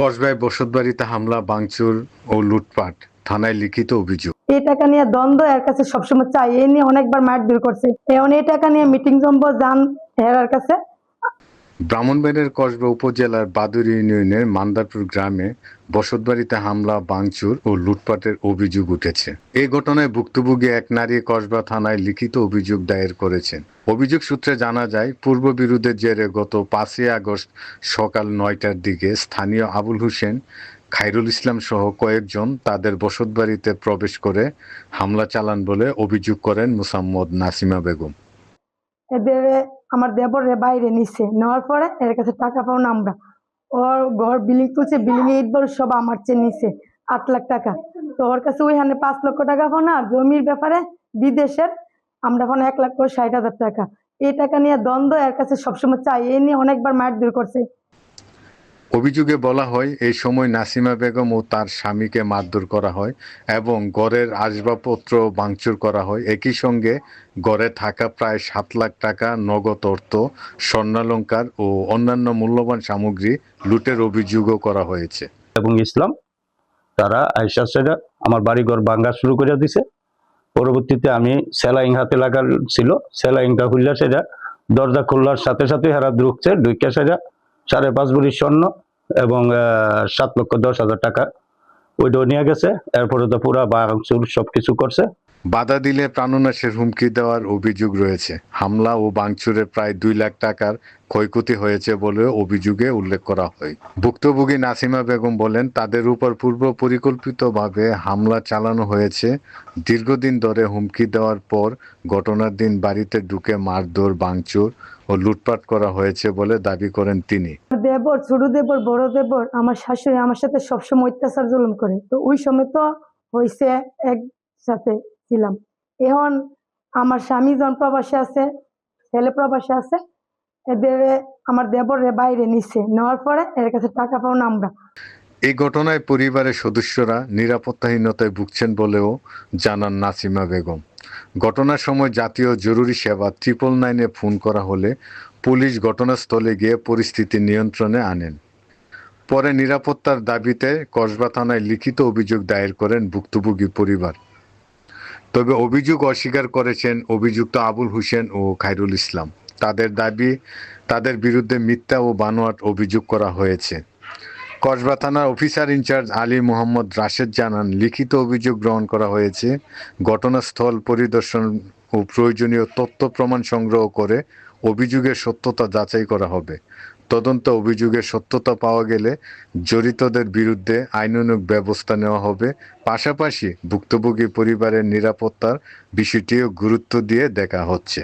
কসবায় বসতবাড়িতে হামলা, ভাঙচুর ও লুটপাট, থানায় লিখিত অভিযোগ। এই টাকা নিয়ে দ্বন্দ্ব এর কাছে সবসময় চাই, এই নিয়ে অনেকবার মারধর করছে। এখন এই টাকা নিয়ে মিটিং জমবো যান হেরার কাছে। ব্রাহ্মণবাড়িয়ার কসবা উপজেলার বাদুড়ি ইউনিয়নের মান্দারপুর গ্রামে বসতবাড়িতে হামলা, ভাঙচুর ও লুটপাটের অভিযোগ উঠেছে। এই ঘটনায় ভুক্তভোগী এক নারী কসবা থানায় লিখিত অভিযোগ দায়ের করেছেন। অভিযোগ সূত্রে জানা যায়, পূর্ব বিরোধের জেরে গত 5ই আগস্ট সকাল 9টার দিকে স্থানীয় আবুল হোসেন, খায়রুল ইসলাম সহ কয়েকজন তাদের বসতবাড়িতে প্রবেশ করে হামলা চালান বলে অভিযোগ করেন মোসাম্মদ নাসিমা বেগম। এদের আমার দেবর বাইরে নিচ্ছে, নেওয়ার পরে এর কাছে টাকা পাও না আমরা। ওর ঘর বিল্ডিং তুলছে, বিল্ডিং এ ইটবার সব আমার চেয়ে নিচ্ছে 8 লাখ টাকা। তো ওর কাছে ওইখানে 5 লক্ষ টাকা পাও না, জমির ব্যাপারে বিদেশের আমরা পাও 1,60,000 টাকা। এই টাকা নিয়ে দ্বন্দ্ব এর কাছে সবসময় চাই, এই নিয়ে অনেকবার মারধর করছে। অভিযোগে বলা হয়, এই সময় নাসিমা বেগম ও তার স্বামীকে মারধর করা হয় এবং ঘরের আসবাবপত্র ভাঙচুর করা হয়। একই সঙ্গে ঘরে থাকা প্রায় 7 লাখ টাকা নগদ অর্থ, স্বর্ণালংকার ও অন্যান্য মূল্যবান সামগ্রী লুটের অভিযোগও করা হয়েছে। এবং ইসলাম তারা আইসা সেটা আমার বাড়িঘর ভাঙ্গা শুরু করে দিছে। পরবর্তীতে আমি সেলাইং হাতে লাগার ছিল, সেলাইংটা খুললা সেটা দরজা খোলার সাথে সাথে হারা ঢুকছে, ঢুকে সেটা 5.5 ভরি স্বর্ণ এবং 7,10,000 টাকা ওইটাও নিয়ে গেছে। এরপরে তো পুরা ভাঙচুর সবকিছু করছে। বাধা দিলে প্রাণনাশের হুমকি দেওয়ার অভিযোগ রয়েছে। হামলা ও ভাঙচুরে প্রায় 2 লাখ টাকার ক্ষয়ক্ষতি হয়েছে বলে অভিযোগে উল্লেখ করা হয়। ভুক্তভোগী নাসিমা বেগম বলেন, তাদের উপর পূর্ব পরিকল্পিতভাবে হামলা চালানো হয়েছে। দীর্ঘদিন ধরে হুমকি দেওয়ার পর ঘটনার দিন বাড়িতে ঢুকে মারধর, ভাঙচুর ও লুটপাট করা হয়েছে বলে দাবি করেন তিনি। দেবর, ছোট দেবর, বড় দেবর, আমার শাশুড়ি আমার সাথে সবসময় অত্যাচার জুলুম করে। তো ওই সময় তো হয়েছে একসাথে ছিলাম। এখন আমার স্বামী জন প্রবাসে আছে, ছেলে প্রবাসে আছে। এদের আমার দেবর বাইরে নিচ্ছে, নেওয়ার পরে এর কাছে টাকা পাও না আমরা। এই ঘটনায় পরিবারের সদস্যরা নিরাপত্তাহীনতায় ভুগছেন বলেও জানান নাসিমা বেগম। ঘটনার সময় জাতীয় জরুরি সেবা 999-এ ফোন করা হলে পুলিশ ঘটনাস্থলে গিয়ে পরিস্থিতি নিয়ন্ত্রণে আনেন। পরে নিরাপত্তার দাবিতে কসবা থানায় লিখিত অভিযোগ দায়ের করেন ভুক্তভোগী পরিবার। তবে অভিযোগ অস্বীকার করেছেন অভিযুক্ত আবুল হোসেন ও খায়রুল ইসলাম। তাদের দাবি, তাদের বিরুদ্ধে মিথ্যা ও বানোয়াট অভিযোগ করা হয়েছে। কসবা থানার অফিসার ইনচার্জ আলী মোহাম্মদ রাশেদ জানান, লিখিত অভিযোগ গ্রহণ করা হয়েছে। ঘটনাস্থল পরিদর্শন ও প্রয়োজনীয় তথ্য প্রমাণ সংগ্রহ করে অভিযোগের সত্যতা যাচাই করা হবে। তদন্ত অভিযোগের সত্যতা পাওয়া গেলে জড়িতদের বিরুদ্ধে আইনানুগ ব্যবস্থা নেওয়া হবে। পাশাপাশি ভুক্তভোগী পরিবারের নিরাপত্তার বিষয়টিও গুরুত্ব দিয়ে দেখা হচ্ছে।